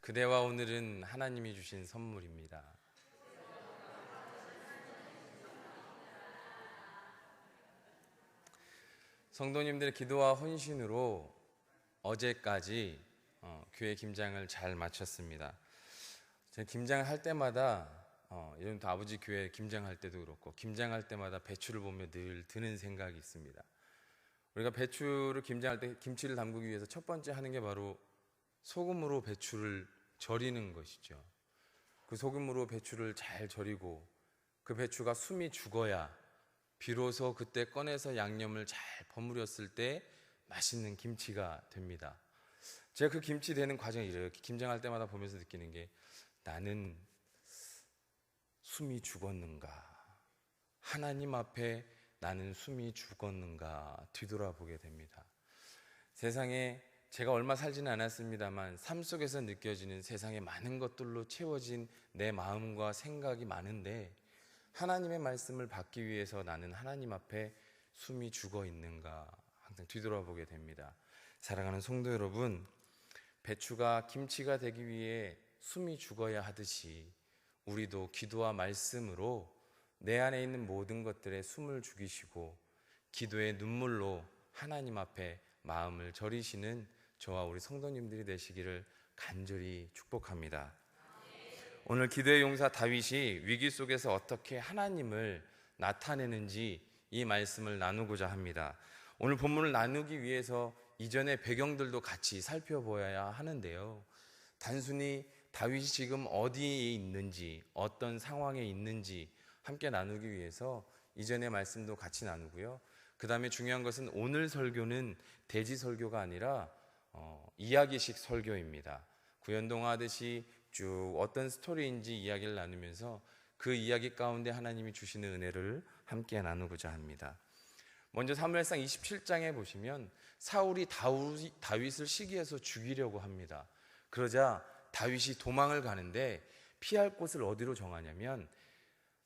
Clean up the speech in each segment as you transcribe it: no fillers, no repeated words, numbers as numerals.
그대와 오늘은 하나님이 주신 선물입니다. 성도님들의 기도와 헌신으로 어제까지 교회 김장을 잘 마쳤습니다. 제가 김장을 할 때마다 예전부터 아버지 교회 김장할 때도 그렇고 김장할 때마다 배추를 보며 늘 드는 생각이 있습니다. 우리가 배추를 김장할 때 김치를 담그기 위해서 첫 번째 하는 게 바로 소금으로 배추를 절이는 것이죠. 그 소금으로 배추를 잘 절이고 그 배추가 숨이 죽어야 비로소 그때 꺼내서 양념을 잘 버무렸을 때 맛있는 김치가 됩니다. 제가 그 김치 되는 과정이 이래요. 김장할 때마다 보면서 느끼는 게 나는 숨이 죽었는가? 하나님 앞에 나는 숨이 죽었는가? 뒤돌아보게 됩니다. 세상에 제가 얼마 살지는 않았습니다만 삶 속에서 느껴지는 세상의 많은 것들로 채워진 내 마음과 생각이 많은데 하나님의 말씀을 받기 위해서 나는 하나님 앞에 숨이 죽어 있는가 항상 뒤돌아보게 됩니다. 사랑하는 성도 여러분, 배추가 김치가 되기 위해 숨이 죽어야 하듯이 우리도 기도와 말씀으로 내 안에 있는 모든 것들에 숨을 죽이시고 기도의 눈물로 하나님 앞에 마음을 절이시는 저와 우리 성도님들이 되시기를 간절히 축복합니다. 오늘 기도의 용사 다윗이 위기 속에서 어떻게 하나님을 나타내는지 이 말씀을 나누고자 합니다. 오늘 본문을 나누기 위해서 이전의 배경들도 같이 살펴보아야 하는데요. 단순히 다윗이 지금 어디에 있는지 어떤 상황에 있는지 함께 나누기 위해서 이전의 말씀도 같이 나누고요. 그 다음에 중요한 것은 오늘 설교는 대지 설교가 아니라 이야기식 설교입니다. 구연동하듯이 쭉 어떤 스토리인지 이야기를 나누면서 그 이야기 가운데 하나님이 주시는 은혜를 함께 나누고자 합니다. 먼저 사무엘상 27장에 보시면 사울이 다윗을 시기해서 죽이려고 합니다. 그러자 다윗이 도망을 가는데 피할 곳을 어디로 정하냐면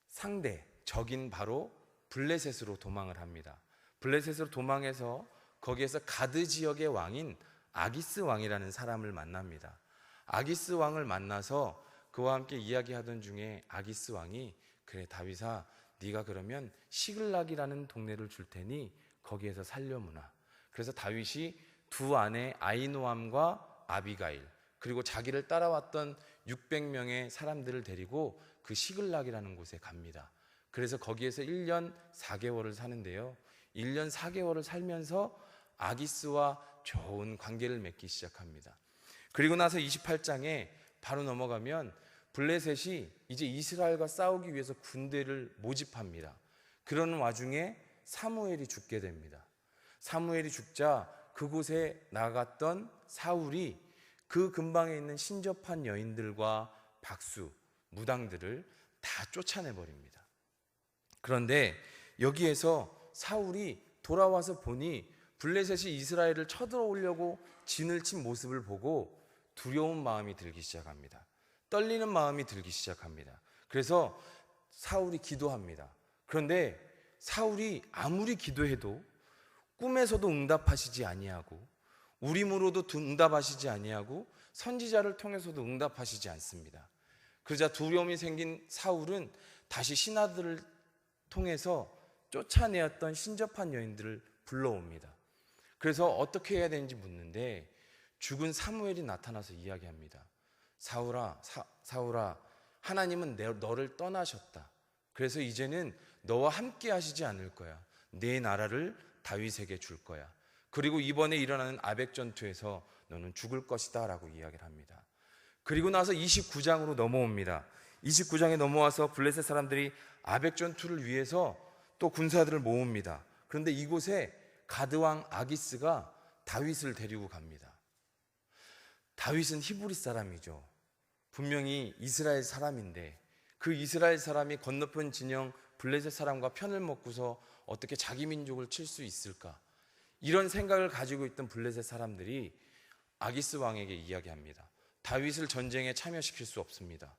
상대 적인 바로 블레셋으로 도망을 합니다. 블레셋으로 도망해서 거기에서 가드 지역의 왕인 아기스 왕이라는 사람을 만납니다. 아기스 왕을 만나서 그와 함께 이야기하던 중에 아기스 왕이 그래 다윗아 네가 그러면 시글락이라는 동네를 줄 테니 거기에서 살려무나. 그래서 다윗이 두 아내 아이노암과 아비가일 그리고 자기를 따라왔던 600명의 사람들을 데리고 그 시글락이라는 곳에 갑니다. 그래서 거기에서 1년 4개월을 사는데요. 1년 4개월을 살면서 아기스와 좋은 관계를 맺기 시작합니다. 그리고 나서 28장에 바로 넘어가면 블레셋이 이제 이스라엘과 싸우기 위해서 군대를 모집합니다. 그러는 와중에 사무엘이 죽게 됩니다. 사무엘이 죽자 그곳에 나갔던 사울이 그 근방에 있는 신접한 여인들과 박수, 무당들을 다 쫓아내버립니다. 그런데 여기에서 사울이 돌아와서 보니 블레셋이 이스라엘을 쳐들어오려고 진을 친 모습을 보고 두려운 마음이 들기 시작합니다. 떨리는 마음이 들기 시작합니다. 그래서 사울이 기도합니다. 그런데 사울이 아무리 기도해도 꿈에서도 응답하시지 아니하고 우림으로도 응답하시지 아니하고 선지자를 통해서도 응답하시지 않습니다. 그러자 두려움이 생긴 사울은 다시 신하들을 통해서 쫓아내었던 신접한 여인들을 불러옵니다. 그래서 어떻게 해야 되는지 묻는데 죽은 사무엘이 나타나서 이야기합니다. 사울아, 하나님은 너를 떠나셨다. 그래서 이제는 너와 함께 하시지 않을 거야. 내 나라를 다윗에게 줄 거야. 그리고 이번에 일어나는 아벡 전투에서 너는 죽을 것이다 라고 이야기를 합니다. 그리고 나서 29장으로 넘어옵니다. 29장에 넘어와서 블레셋 사람들이 아벡 전투를 위해서 또 군사들을 모읍니다. 그런데 이곳에 가드왕 아기스가 다윗을 데리고 갑니다. 다윗은 히브리 사람이죠. 분명히 이스라엘 사람인데 그 이스라엘 사람이 건너편 진영 블레셋 사람과 편을 먹고서 어떻게 자기 민족을 칠 수 있을까? 이런 생각을 가지고 있던 블레셋 사람들이 아기스 왕에게 이야기합니다. 다윗을 전쟁에 참여시킬 수 없습니다.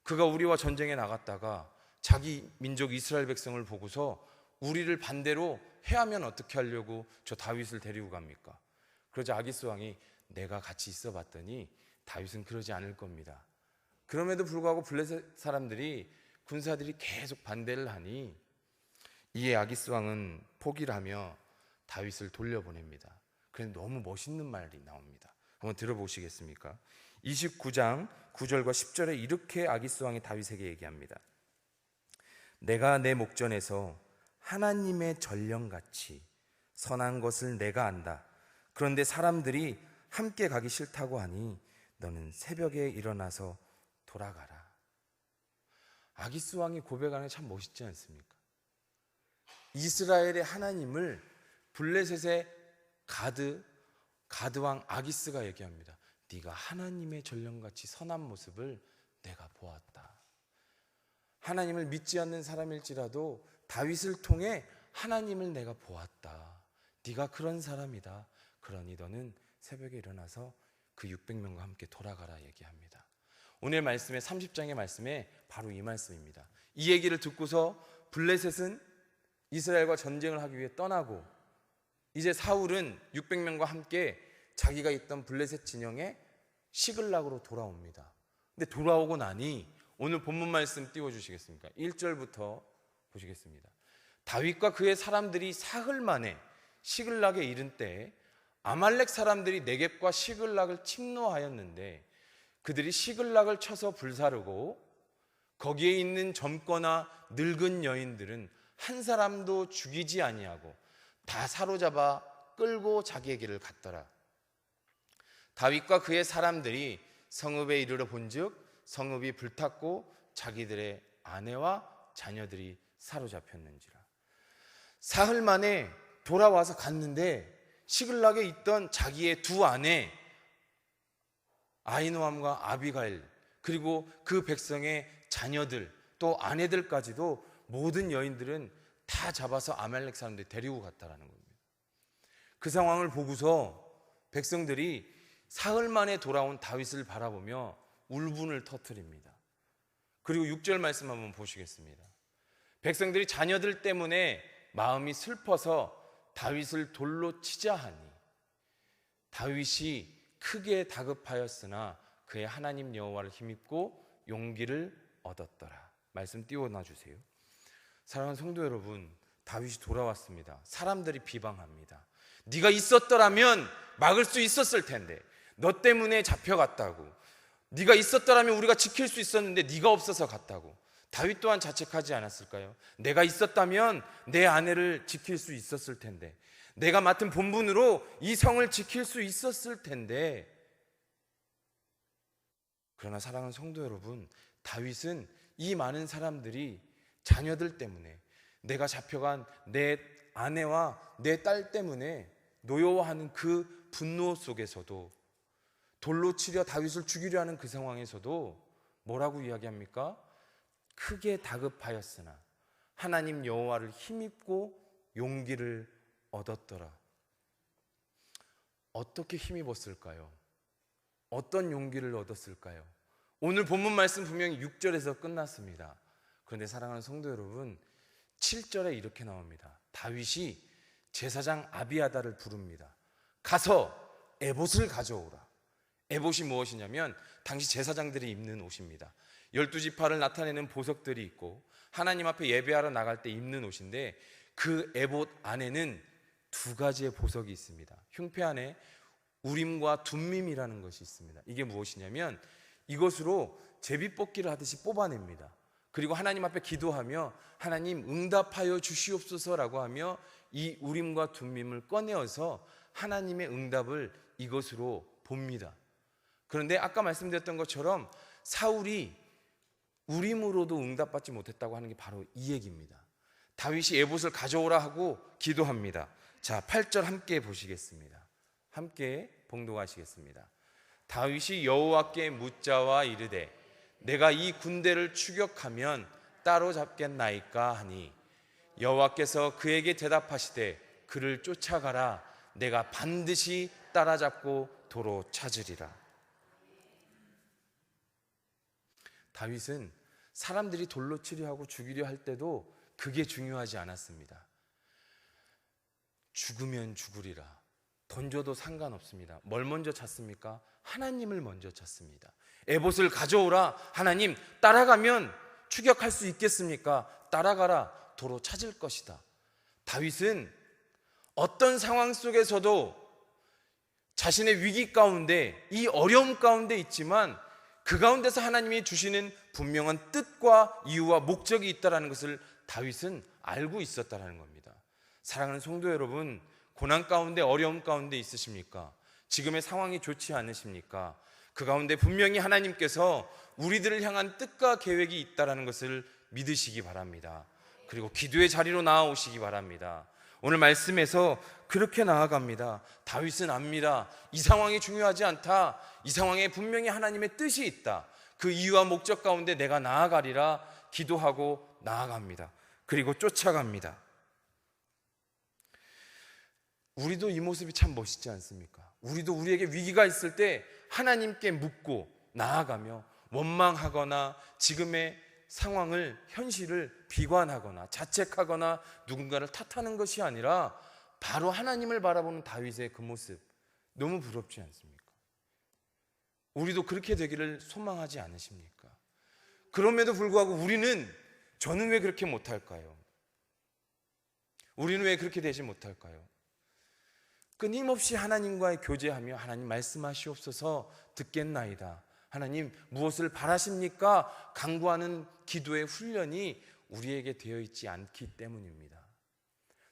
그가 우리와 전쟁에 나갔다가 자기 민족 이스라엘 백성을 보고서 우리를 반대로 해하면 어떻게 하려고 저 다윗을 데리고 갑니까? 그러자 아기스 왕이 내가 같이 있어 봤더니 다윗은 그러지 않을 겁니다. 그럼에도 불구하고 블레셋 사람들이 군사들이 계속 반대를 하니 이에 아기스 왕은 포기를 하며 다윗을 돌려보냅니다. 그런데 너무 멋있는 말이 나옵니다. 한번 들어보시겠습니까? 29장 9절과 10절에 이렇게 아기스 왕이 다윗에게 얘기합니다. 내가 내 목전에서 하나님의 전령같이 선한 것을 내가 안다. 그런데 사람들이 함께 가기 싫다고 하니 너는 새벽에 일어나서 돌아가라. 아기스 왕이 고백하는 게 참 멋있지 않습니까? 이스라엘의 하나님을 블레셋의 가드왕 아기스가 얘기합니다. 네가 하나님의 전령같이 선한 모습을 내가 보았다. 하나님을 믿지 않는 사람일지라도 다윗을 통해 하나님을 내가 보았다. 네가 그런 사람이다. 그러니 너는 새벽에 일어나서 그 600명과 함께 돌아가라 얘기합니다. 오늘 말씀의 30장의 말씀에 바로 이 말씀입니다. 이 얘기를 듣고서 블레셋은 이스라엘과 전쟁을 하기 위해 떠나고 이제 사울은 600명과 함께 자기가 있던 블레셋 진영에 시글락으로 돌아옵니다. 근데 돌아오고 나니 오늘 본문 말씀 띄워주시겠습니까? 1절부터 보시겠습니다. 다윗과 그의 사람들이 사흘 만에 시글락에 이른 때에 아말렉 사람들이 네겝과 시글락을 침노하였는데 그들이 시글락을 쳐서 불사르고 거기에 있는 젊거나 늙은 여인들은 한 사람도 죽이지 아니하고 다 사로잡아 끌고 자기에게를 갔더라. 다윗과 그의 사람들이 성읍에 이르러 본즉 성읍이 불탔고 자기들의 아내와 자녀들이 사로잡혔는지라. 사흘 만에 돌아와서 갔는데 시글락에 있던 자기의 두 아내 아히노암과 아비가일 그리고 그 백성의 자녀들 또 아내들까지도 모든 여인들은 다 잡아서 아말렉 사람들이 데리고 갔다라는 겁니다. 그 상황을 보고서 백성들이 사흘 만에 돌아온 다윗을 바라보며 울분을 터뜨립니다. 그리고 6절 말씀 한번 보시겠습니다. 백성들이 자녀들 때문에 마음이 슬퍼서 다윗을 돌로 치자 하니 다윗이 크게 다급하였으나 그의 하나님 여호와를 힘입고 용기를 얻었더라. 말씀 띄워놔 주세요. 사랑하는 성도 여러분, 다윗이 돌아왔습니다. 사람들이 비방합니다. 네가 있었더라면 막을 수 있었을 텐데 너 때문에 잡혀갔다고. 네가 있었더라면 우리가 지킬 수 있었는데 네가 없어서 갔다고. 다윗 또한 자책하지 않았을까요? 내가 있었다면 내 아내를 지킬 수 있었을 텐데 내가 맡은 본분으로 이 성을 지킬 수 있었을 텐데. 그러나 사랑하는 성도 여러분, 다윗은 이 많은 사람들이 자녀들 때문에 내가 잡혀간 내 아내와 내 딸 때문에 노여워하는 그 분노 속에서도 돌로 치려 다윗을 죽이려 하는 그 상황에서도 뭐라고 이야기합니까? 크게 다급하였으나 하나님 여호와를 힘입고 용기를 얻었더라. 어떻게 힘입었을까요? 어떤 용기를 얻었을까요? 오늘 본문 말씀 분명히 6절에서 끝났습니다. 그런데 사랑하는 성도 여러분, 7절에 이렇게 나옵니다. 다윗이 제사장 아비아다를 부릅니다. 가서 에봇을 가져오라. 에봇이 무엇이냐면 당시 제사장들이 입는 옷입니다. 12지파를 나타내는 보석들이 있고 하나님 앞에 예배하러 나갈 때 입는 옷인데 그 에봇 안에는 두 가지의 보석이 있습니다. 흉패 안에 우림과 둠밈이라는 것이 있습니다. 이게 무엇이냐면 이것으로 제비뽑기를 하듯이 뽑아냅니다. 그리고 하나님 앞에 기도하며 하나님 응답하여 주시옵소서라고 하며 이 우림과 둠밈을 꺼내어서 하나님의 응답을 이것으로 봅니다. 그런데 아까 말씀드렸던 것처럼 사울이 우림으로도 응답받지 못했다고 하는 게 바로 이 얘기입니다. 다윗이 에봇을 가져오라 하고 기도합니다. 자, 8절 함께 보시겠습니다. 함께 봉독하시겠습니다. 다윗이 여호와께 묻자와 이르되 내가 이 군대를 추격하면 따로잡겠나이까 하니 여호와께서 그에게 대답하시되 그를 쫓아가라. 내가 반드시 따라잡고 도로 찾으리라. 다윗은 사람들이 돌로 치려 하고 죽이려 할 때도 그게 중요하지 않았습니다. 죽으면 죽으리라. 던져도 상관없습니다. 뭘 먼저 찾습니까? 하나님을 먼저 찾습니다. 에봇을 가져오라. 하나님, 따라가면 추격할 수 있겠습니까? 따라가라. 도로 찾을 것이다. 다윗은 어떤 상황 속에서도 자신의 위기 가운데, 이 어려움 가운데 있지만 그 가운데서 하나님이 주시는 분명한 뜻과 이유와 목적이 있다는 것을 다윗은 알고 있었다는 겁니다. 사랑하는 성도 여러분, 고난 가운데, 어려움 가운데 있으십니까? 지금의 상황이 좋지 않으십니까? 그 가운데 분명히 하나님께서 우리들을 향한 뜻과 계획이 있다는 것을 믿으시기 바랍니다. 그리고 기도의 자리로 나아오시기 바랍니다. 오늘 말씀에서 그렇게 나아갑니다. 다윗은 압니다. 이 상황이 중요하지 않다. 이 상황에 분명히 하나님의 뜻이 있다. 그 이유와 목적 가운데 내가 나아가리라 기도하고 나아갑니다. 그리고 쫓아갑니다. 우리도 이 모습이 참 멋있지 않습니까? 우리도 우리에게 위기가 있을 때 하나님께 묻고 나아가며 원망하거나 지금의 상황을, 현실을 비관하거나 자책하거나 누군가를 탓하는 것이 아니라 바로 하나님을 바라보는 다윗의 그 모습, 너무 부럽지 않습니까? 우리도 그렇게 되기를 소망하지 않으십니까? 그럼에도 불구하고 저는 왜 그렇게 못할까요? 우리는 왜 그렇게 되지 못할까요? 끊임없이 하나님과의 교제하며 하나님 말씀하시옵소서 듣겠나이다. 하나님 무엇을 바라십니까? 간구하는 기도의 훈련이 우리에게 되어 있지 않기 때문입니다.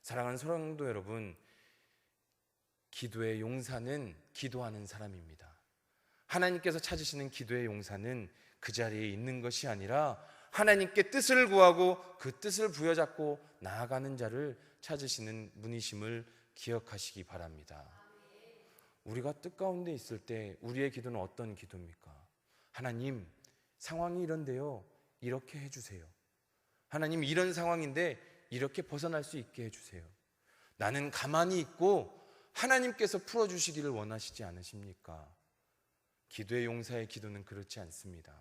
사랑하는 성도 여러분, 기도의 용사는 기도하는 사람입니다. 하나님께서 찾으시는 기도의 용사는 그 자리에 있는 것이 아니라 하나님께 뜻을 구하고 그 뜻을 부여잡고 나아가는 자를 찾으시는 분이심을 기억하시기 바랍니다. 우리가 뜻 가운데 있을 때 우리의 기도는 어떤 기도입니까? 하나님, 상황이 이런데요, 이렇게 해주세요. 하나님, 이런 상황인데 이렇게 벗어날 수 있게 해주세요. 나는 가만히 있고 하나님께서 풀어주시기를 원하시지 않으십니까? 기도의 용사의 기도는 그렇지 않습니다.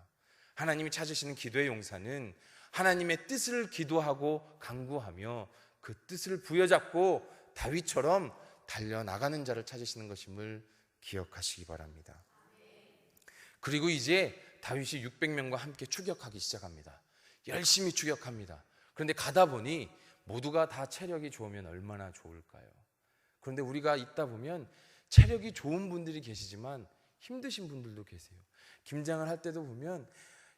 하나님이 찾으시는 기도의 용사는 하나님의 뜻을 기도하고 간구하며 그 뜻을 부여잡고 다윗처럼 달려나가는 자를 찾으시는 것임을 기억하시기 바랍니다. 그리고 이제 다윗이 600명과 함께 추격하기 시작합니다. 열심히 추격합니다. 그런데 가다 보니 모두가 다 체력이 좋으면 얼마나 좋을까요? 그런데 우리가 있다 보면 체력이 좋은 분들이 계시지만 힘드신 분들도 계세요. 김장을 할 때도 보면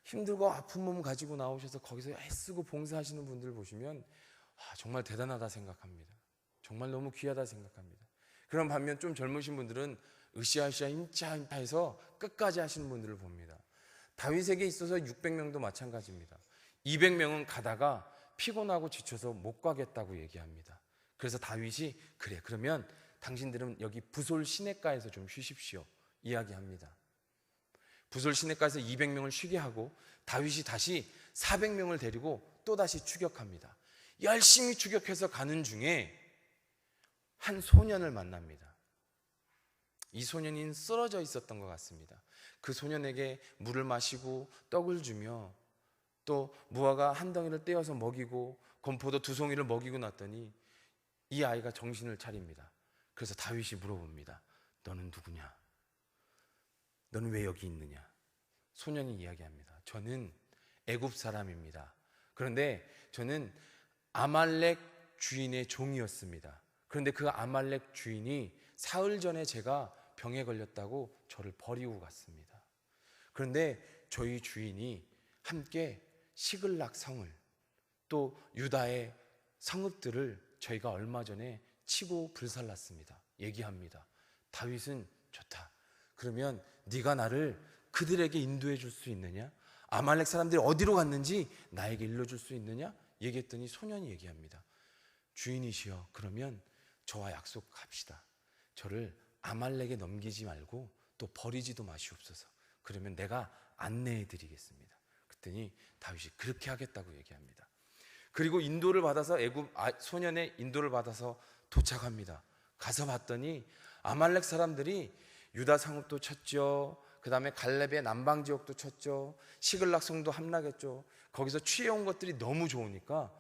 힘들고 아픈 몸 가지고 나오셔서 거기서 애쓰고 봉사하시는 분들 보시면 정말 대단하다 생각합니다. 정말 너무 귀하다 생각합니다. 그런 반면 좀 젊으신 분들은 으쌰으쌰 힘차힘차해서 끝까지 하시는 분들을 봅니다. 다윗에게 있어서 600명도 마찬가지입니다. 200명은 가다가 피곤하고 지쳐서 못 가겠다고 얘기합니다. 그래서 다윗이 그래, 그러면 당신들은 여기 부솔 시냇가에서 좀 쉬십시오 이야기합니다. 부솔 시냇가에서 200명을 쉬게 하고 다윗이 다시 400명을 데리고 또다시 추격합니다. 열심히 추격해서 가는 중에 한 소년을 만납니다. 이 소년이 쓰러져 있었던 것 같습니다. 그 소년에게 물을 마시고 떡을 주며 또 무화과 한 덩이를 떼어서 먹이고 건포도 2송이를 먹이고 났더니 이 아이가 정신을 차립니다. 그래서 다윗이 물어봅니다. 너는 누구냐? 너는 왜 여기 있느냐? 소년이 이야기합니다. 저는 애굽 사람입니다. 그런데 저는 아말렉 주인의 종이었습니다. 그런데 그 아말렉 주인이 사흘 전에 제가 병에 걸렸다고 저를 버리고 갔습니다. 그런데 저희 주인이 함께 시글락 성을 또 유다의 성읍들을 저희가 얼마 전에 치고 불살랐습니다. 얘기합니다. 다윗은 좋다. 그러면 네가 나를 그들에게 인도해 줄 수 있느냐? 아말렉 사람들이 어디로 갔는지 나에게 일러줄 수 있느냐? 얘기했더니 소년이 얘기합니다. 주인이시여, 그러면 저와 약속합시다. 저를 아말렉에 넘기지 말고 또 버리지도 마시옵소서. 그러면 내가 안내해 드리겠습니다. 그랬더니 다윗이 그렇게 하겠다고 얘기합니다. 그리고 인도를 받아서 소년의 인도를 받아서 도착합니다. 가서 봤더니 아말렉 사람들이 유다 상읍도 쳤죠. 그 다음에 갈렙의 남방 지역도 쳤죠. 시글락 성도 함락했죠. 거기서 취해온 것들이 너무 좋으니까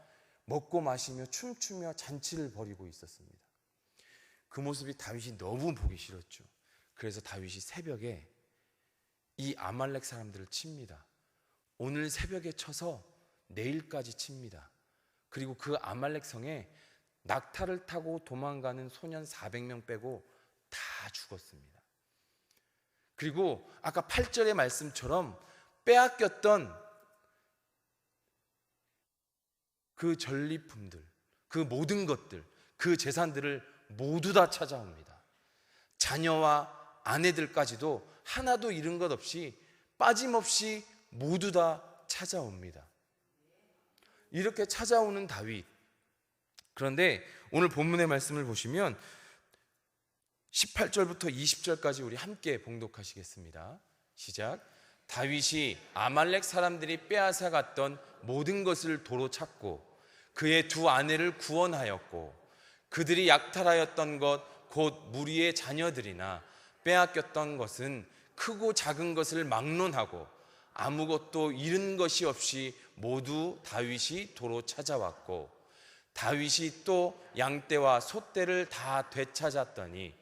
먹고 마시며 춤추며 잔치를 벌이고 있었습니다. 그 모습이 다윗이 너무 보기 싫었죠. 그래서 다윗이 새벽에 이 아말렉 사람들을 칩니다. 오늘 새벽에 쳐서 내일까지 칩니다. 그리고 그 아말렉 성에 낙타를 타고 도망가는 소년 400명 빼고 다 죽었습니다. 그리고 아까 8절의 말씀처럼 빼앗겼던 그 전리품들, 그 모든 것들, 그 재산들을 모두 다 찾아옵니다. 자녀와 아내들까지도 하나도 잃은 것 없이 빠짐없이 모두 다 찾아옵니다. 이렇게 찾아오는 다윗. 그런데 오늘 본문의 말씀을 보시면 18절부터 20절까지 우리 함께 봉독하시겠습니다. 시작. 다윗이 아말렉 사람들이 빼앗아 갔던 모든 것을 도로 찾고 그의 두 아내를 구원하였고 그들이 약탈하였던 것 곧 무리의 자녀들이나 빼앗겼던 것은 크고 작은 것을 막론하고 아무것도 잃은 것이 없이 모두 다윗이 도로 찾아왔고 다윗이 또 양떼와 소떼를 다 되찾았더니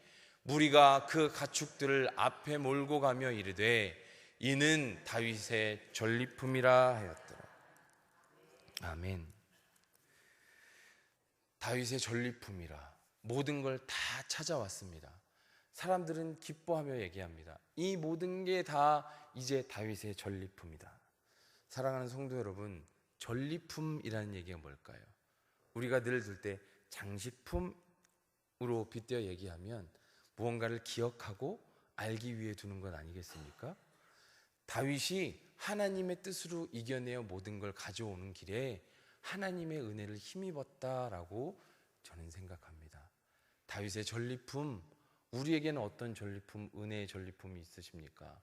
무리가 그 가축들을 앞에 몰고 가며 이르되 이는 다윗의 전리품이라 하였더라. 아멘. 다윗의 전리품이라 모든 걸 다 찾아왔습니다. 사람들은 기뻐하며 얘기합니다. 이 모든 게 다 이제 다윗의 전리품이다. 사랑하는 성도 여러분, 전리품이라는 얘기가 뭘까요? 우리가 늘 들 때 장식품으로 빗대어 얘기하면 무언가를 기억하고 알기 위해 두는 것 아니겠습니까? 다윗이 하나님의 뜻으로 이겨내어 모든 걸 가져오는 길에 하나님의 은혜를 힘입었다라고 저는 생각합니다. 다윗의 전리품, 우리에게는 어떤 전리품, 은혜의 전리품이 있으십니까?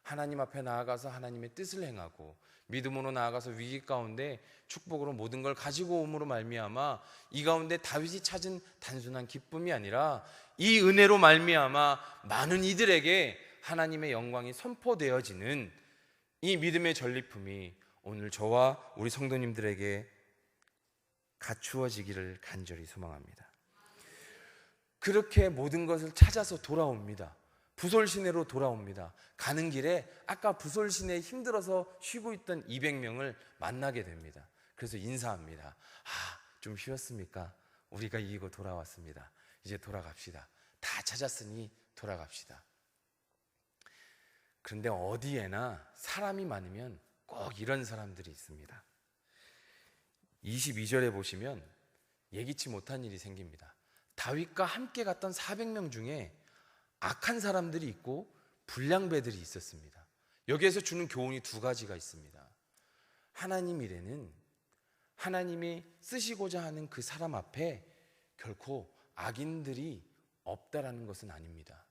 하나님 앞에 나아가서 하나님의 뜻을 행하고 믿음으로 나아가서 위기 가운데 축복으로 모든 걸 가지고 옴으로 말미암아 이 가운데 다윗이 찾은 단순한 기쁨이 아니라 이 은혜로 말미암아 많은 이들에게 하나님의 영광이 선포되어지는 이 믿음의 전리품이 오늘 저와 우리 성도님들에게 갖추어지기를 간절히 소망합니다. 그렇게 모든 것을 찾아서 돌아옵니다. 부솔시내로 돌아옵니다. 가는 길에 아까 부솔시내에 힘들어서 쉬고 있던 200명을 만나게 됩니다. 그래서 인사합니다. 좀 쉬었습니까? 우리가 이기고 돌아왔습니다. 이제 돌아갑시다. 다 찾았으니 돌아갑시다. 그런데 어디에나 사람이 많으면 꼭 이런 사람들이 있습니다. 22절에 보시면 예기치 못한 일이 생깁니다. 다윗과 함께 갔던 400명 중에 악한 사람들이 있고 불량배들이 있었습니다. 여기에서 주는 교훈이 두 가지가 있습니다. 하나님 일에는 하나님이 쓰시고자 하는 그 사람 앞에 결코 악인들이 없다라는 것은 아닙니다.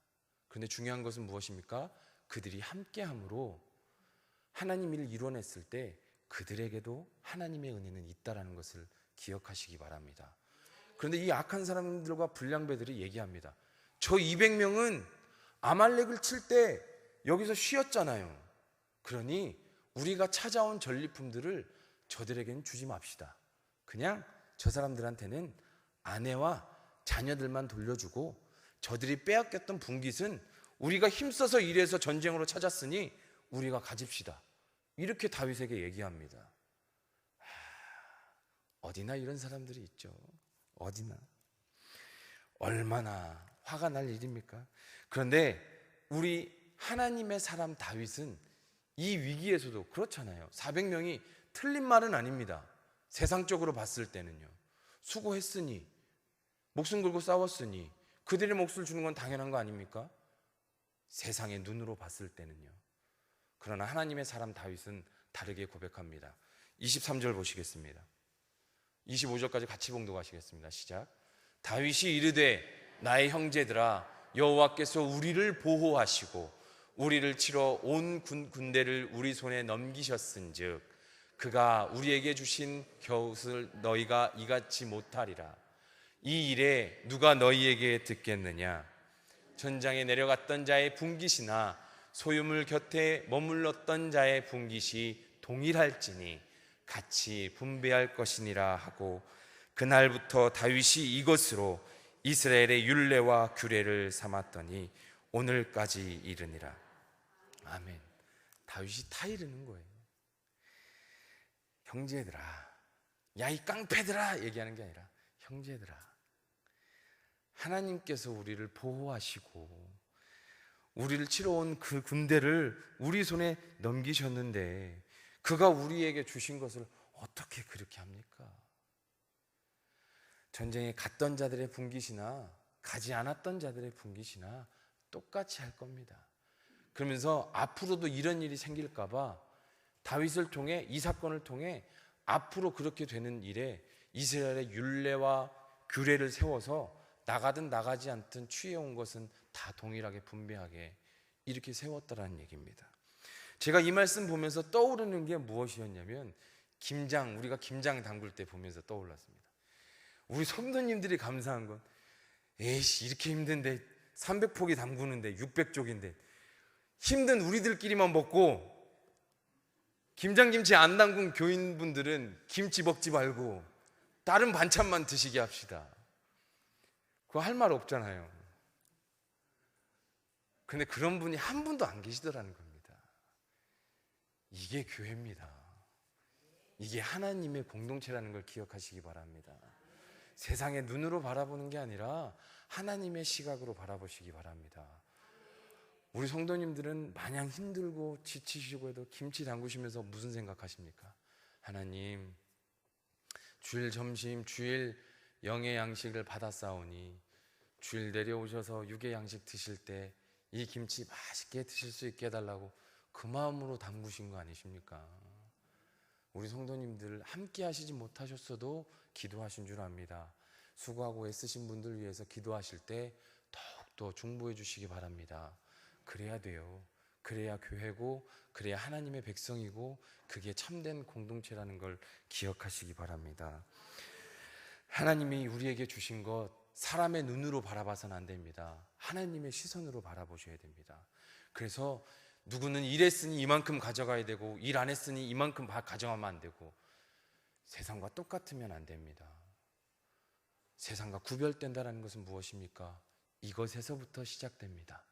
그런데 중요한 것은 무엇입니까? 그들이 함께함으로 하나님 일을 이뤄냈을 때 그들에게도 하나님의 은혜는 있다라는 것을 기억하시기 바랍니다. 그런데 이 악한 사람들과 불량배들이 얘기합니다. 저 200명은 아말렉을 칠 때 여기서 쉬었잖아요. 그러니 우리가 찾아온 전리품들을 저들에게는 주지 맙시다. 그냥 저 사람들한테는 아내와 자녀들만 돌려주고 저들이 빼앗겼던 분깃은 우리가 힘써서 일해서 전쟁으로 찾았으니 우리가 가집시다. 이렇게 다윗에게 얘기합니다. 어디나 이런 사람들이 있죠. 어디나. 얼마나 화가 날 일입니까? 그런데 우리 하나님의 사람 다윗은 이 위기에서도 그렇잖아요. 400명이 틀린 말은 아닙니다. 세상적으로 봤을 때는요. 수고했으니, 목숨 걸고 싸웠으니 그들의 몫을 주는 건 당연한 거 아닙니까? 세상의 눈으로 봤을 때는요. 그러나 하나님의 사람 다윗은 다르게 고백합니다. 23절 보시겠습니다. 25절까지 같이 봉독하시겠습니다. 시작. 다윗이 이르되 나의 형제들아 여호와께서 우리를 보호하시고 우리를 치러 온 군대를 우리 손에 넘기셨은즉 그가 우리에게 주신 겨웃을 너희가 이같이 못하리라. 이 일에 누가 너희에게 듣겠느냐? 전장에 내려갔던 자의 분깃이나 소유물 곁에 머물렀던 자의 분깃이 동일할지니 같이 분배할 것이니라 하고 그날부터 다윗이 이것으로 이스라엘의 율례와 규례를 삼았더니 오늘까지 이르니라. 아멘. 다윗이 다 이르는 거예요. 형제들아, 야 이 깡패들아 얘기하는 게 아니라 형제들아, 하나님께서 우리를 보호하시고 우리를 치러 온 그 군대를 우리 손에 넘기셨는데 그가 우리에게 주신 것을 어떻게 그렇게 합니까? 전쟁에 갔던 자들의 분깃이나 가지 않았던 자들의 분깃이나 똑같이 할 겁니다. 그러면서 앞으로도 이런 일이 생길까 봐 다윗을 통해, 이 사건을 통해 앞으로 그렇게 되는 일에 이스라엘의 율례와 규례를 세워서 나가든 나가지 않든 취해온 것은 다 동일하게 분배하게 이렇게 세웠다라는 얘기입니다. 제가 이 말씀 보면서 떠오르는 게 무엇이었냐면 우리가 김장 담글 때 보면서 떠올랐습니다. 우리 성도님들이 감사한 건 에이씨 이렇게 힘든데 300포기 담그는데 600쪽인데 힘든 우리들끼리만 먹고 김장김치 안 담근 교인분들은 김치 먹지 말고 다른 반찬만 드시게 합시다. 그거 할 말 없잖아요. 근데 그런 분이 한 분도 안 계시더라는 겁니다. 이게 교회입니다. 이게 하나님의 공동체라는 걸 기억하시기 바랍니다. 세상의 눈으로 바라보는 게 아니라 하나님의 시각으로 바라보시기 바랍니다. 우리 성도님들은 마냥 힘들고 지치시고 해도 김치 담그시면서 무슨 생각하십니까? 하나님, 주일 점심, 주일 영의 양식을 받았사오니 주일 내려오셔서 육의 양식 드실 때 이 김치 맛있게 드실 수 있게 해달라고 그 마음으로 담그신 거 아니십니까? 우리 성도님들 함께 하시지 못하셨어도 기도하신 줄 압니다. 수고하고 애쓰신 분들 위해서 기도하실 때 더욱더 중보해 주시기 바랍니다. 그래야 돼요. 그래야 교회고 그래야 하나님의 백성이고 그게 참된 공동체라는 걸 기억하시기 바랍니다. 하나님이 우리에게 주신 것 사람의 눈으로 바라봐서는 안 됩니다. 하나님의 시선으로 바라보셔야 됩니다. 그래서 누구는 일했으니 이만큼 가져가야 되고 일 안 했으니 이만큼 가져가면 안 되고 세상과 똑같으면 안 됩니다. 세상과 구별된다는 것은 무엇입니까? 이것에서부터 시작됩니다.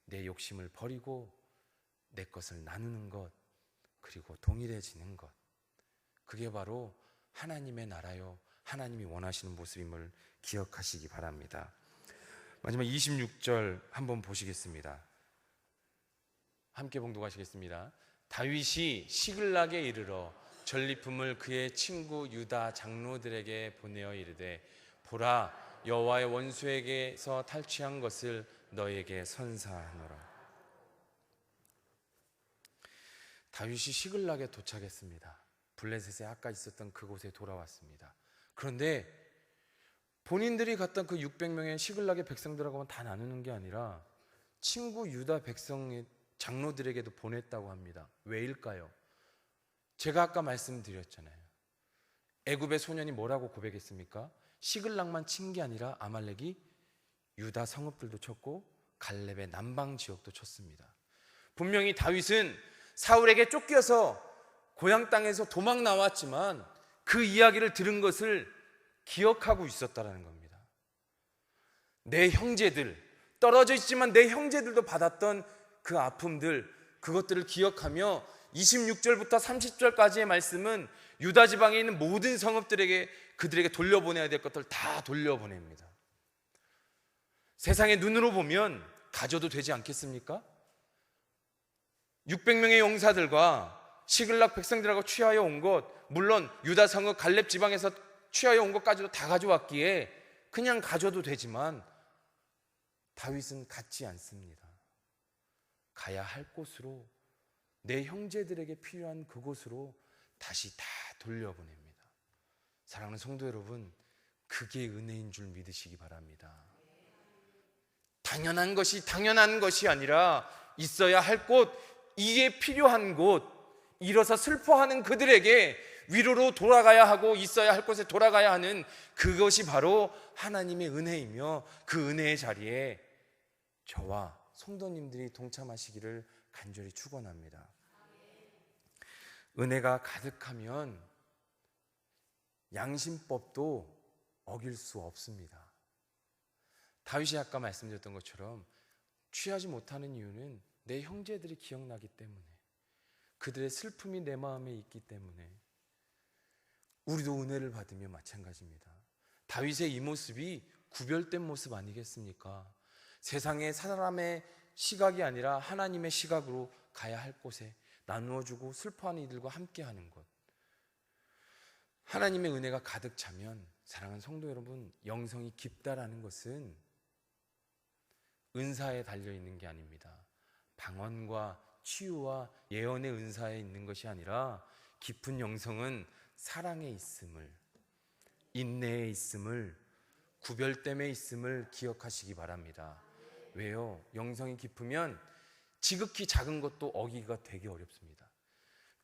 내 욕심을 버리고 내 것을 나누는 것, 그리고 동일해지는 것, 그게 바로 하나님의 나라요 하나님이 원하시는 모습임을 기억하시기 바랍니다. 마지막 26절 한번 보시겠습니다. 함께 봉독하시겠습니다. 다윗이 시글락에 이르러 전리품을 그의 친구 유다 장로들에게 보내어 이르되 보라, 여호와의 원수에게서 탈취한 것을 너에게 선사하노라. 다윗이 시글락에 도착했습니다. 블레셋에 아까 있었던 그곳에 돌아왔습니다. 그런데 본인들이 갔던 그 600명의 시글락의 백성들하고만 다 나누는 게 아니라 친구 유다 백성의 장로들에게도 보냈다고 합니다. 왜일까요? 제가 아까 말씀드렸잖아요. 애굽의 소년이 뭐라고 고백했습니까? 시글락만 친 게 아니라 아말렉이 유다 성읍들도 쳤고 갈렙의 남방 지역도 쳤습니다. 분명히 다윗은 사울에게 쫓겨서 고향 땅에서 도망 나왔지만 그 이야기를 들은 것을 기억하고 있었다는 겁니다. 내 형제들, 떨어져 있지만 내 형제들도 받았던 그 아픔들, 그것들을 기억하며 26절부터 30절까지의 말씀은 유다 지방에 있는 모든 성읍들에게 그들에게 돌려보내야 될 것들 다 돌려보냅니다. 세상의 눈으로 보면 가져도 되지 않겠습니까? 600명의 용사들과 시글락 백성들하고 취하여 온 것, 물론 유다 성읍 갈렙 지방에서 취하여 온 것까지도 다 가져왔기에 그냥 가져도 되지만 다윗은 갖지 않습니다. 가야 할 곳으로, 내 형제들에게 필요한 그곳으로 다시 다 돌려보냅니다. 사랑하는 성도 여러분, 그게 은혜인 줄 믿으시기 바랍니다. 당연한 것이 아니라 있어야 할 곳, 이게 필요한 곳, 일어서 슬퍼하는 그들에게 위로로 돌아가야 하고 있어야 할 곳에 돌아가야 하는 그것이 바로 하나님의 은혜이며 그 은혜의 자리에 저와 성도님들이 동참하시기를 간절히 축원합니다. 은혜가 가득하면 양심법도 어길 수 없습니다. 다윗이 아까 말씀드렸던 것처럼 취하지 못하는 이유는 내 형제들이 기억나기 때문에, 그들의 슬픔이 내 마음에 있기 때문에. 우리도 은혜를 받으며 마찬가지입니다. 다윗의 이 모습이 구별된 모습 아니겠습니까? 세상의 사람의 시각이 아니라 하나님의 시각으로 가야 할 곳에 나누어주고 슬퍼하는 이들과 함께하는 것. 하나님의 은혜가 가득 차면, 사랑하는 성도 여러분, 영성이 깊다라는 것은 은사에 달려있는 게 아닙니다. 방언과 치유와 예언의 은사에 있는 것이 아니라 깊은 영성은 사랑에 있음을, 인내에 있음을, 구별됨에 있음을 기억하시기 바랍니다. 왜요? 영성이 깊으면 지극히 작은 것도 어기기가 되게 어렵습니다.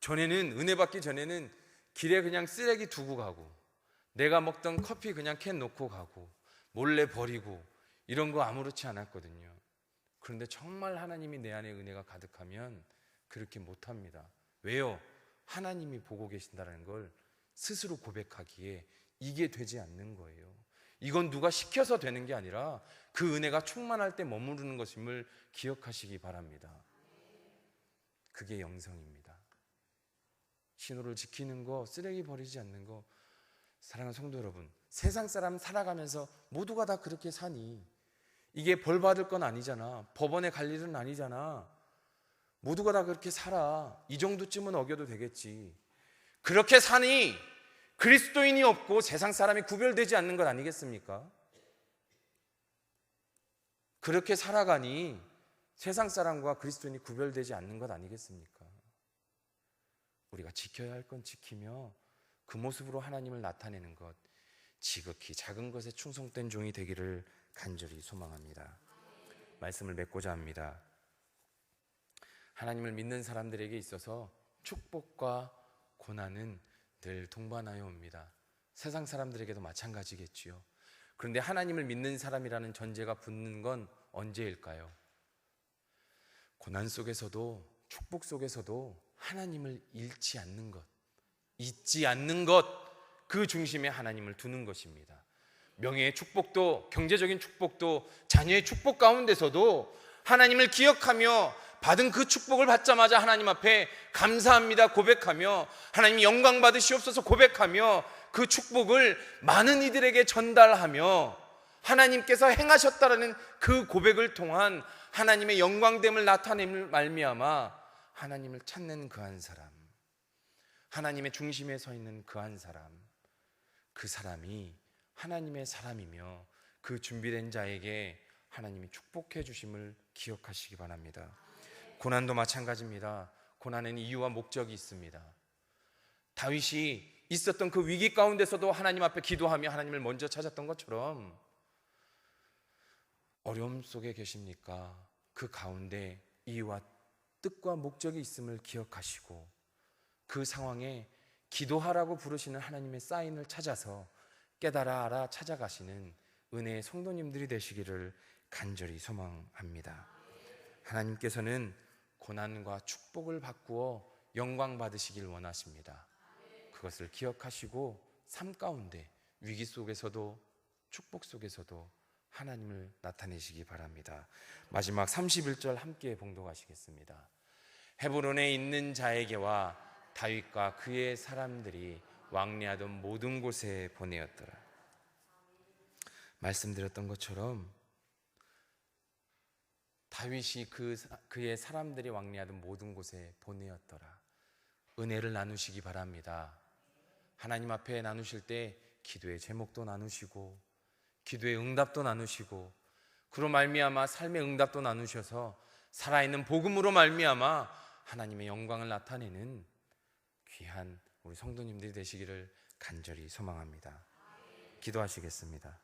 전에는, 은혜 받기 전에는 길에 그냥 쓰레기 두고 가고, 내가 먹던 커피 그냥 캔 놓고 가고, 몰래 버리고, 이런 거 아무렇지 않았거든요. 그런데 정말 하나님이 내 안에 은혜가 가득하면 그렇게 못합니다. 왜요? 하나님이 보고 계신다는 걸 스스로 고백하기에 이게 되지 않는 거예요. 이건 누가 시켜서 되는 게 아니라 그 은혜가 충만할 때 머무르는 것임을 기억하시기 바랍니다. 그게 영성입니다. 신호를 지키는 거, 쓰레기 버리지 않는 거. 사랑하는 성도 여러분, 세상 사람 살아가면서 모두가 다 그렇게 사니, 이게 벌 받을 건 아니잖아. 법원에 갈 일은 아니잖아. 모두가 다 그렇게 살아. 이 정도쯤은 어겨도 되겠지. 그렇게 사니 그리스도인이 없고 세상 사람이 구별되지 않는 것 아니겠습니까? 그렇게 살아가니 세상 사람과 그리스도인이 구별되지 않는 것 아니겠습니까? 우리가 지켜야 할 건 지키며 그 모습으로 하나님을 나타내는 것, 지극히 작은 것에 충성된 종이 되기를 간절히 소망합니다. 말씀을 맺고자 합니다. 하나님을 믿는 사람들에게 있어서 축복과 고난은 늘 동반하여 옵니다. 세상 사람들에게도 마찬가지겠지요. 그런데 하나님을 믿는 사람이라는 전제가 붙는 건 언제일까요? 고난 속에서도, 축복 속에서도 하나님을 잃지 않는 것, 잊지 않는 것, 그 중심에 하나님을 두는 것입니다. 명예의 축복도, 경제적인 축복도, 자녀의 축복 가운데서도 하나님을 기억하며 받은 그 축복을 받자마자 하나님 앞에 감사합니다 고백하며, 하나님 영광 받으시옵소서 고백하며 그 축복을 많은 이들에게 전달하며 하나님께서 행하셨다라는 그 고백을 통한 하나님의 영광됨을 나타내는 말미암아 하나님을 찾는 그 한 사람, 하나님의 중심에 서 있는 그 한 사람, 그 사람이 하나님의 사람이며 그 준비된 자에게 하나님이 축복해 주심을 기억하시기 바랍니다. 고난도 마찬가지입니다. 고난에는 이유와 목적이 있습니다. 다윗이 있었던 그 위기 가운데서도 하나님 앞에 기도하며 하나님을 먼저 찾았던 것처럼, 어려움 속에 계십니까? 그 가운데 이유와 뜻과 목적이 있음을 기억하시고 그 상황에 기도하라고 부르시는 하나님의 사인을 찾아서 깨달아 알아 찾아가시는 은혜의 성도님들이 되시기를 간절히 소망합니다. 하나님께서는 고난과 축복을 바꾸어 영광 받으시길 원하십니다. 그것을 기억하시고 삶 가운데 위기 속에서도 축복 속에서도 하나님을 나타내시기 바랍니다. 마지막 31절 함께 봉독하시겠습니다. 헤브론에 있는 자에게와 다윗과 그의 사람들이 왕래하던 모든 곳에 보내었더라. 말씀드렸던 것처럼 다윗이 그의 사람들이 왕래하던 모든 곳에 보내었더라. 은혜를 나누시기 바랍니다. 하나님 앞에 나누실 때 기도의 제목도 나누시고 기도의 응답도 나누시고, 그로 말미암아 삶의 응답도 나누셔서 살아있는 복음으로 말미암아 하나님의 영광을 나타내는 귀한 우리 성도님들이 되시기를 간절히 소망합니다. 기도하시겠습니다.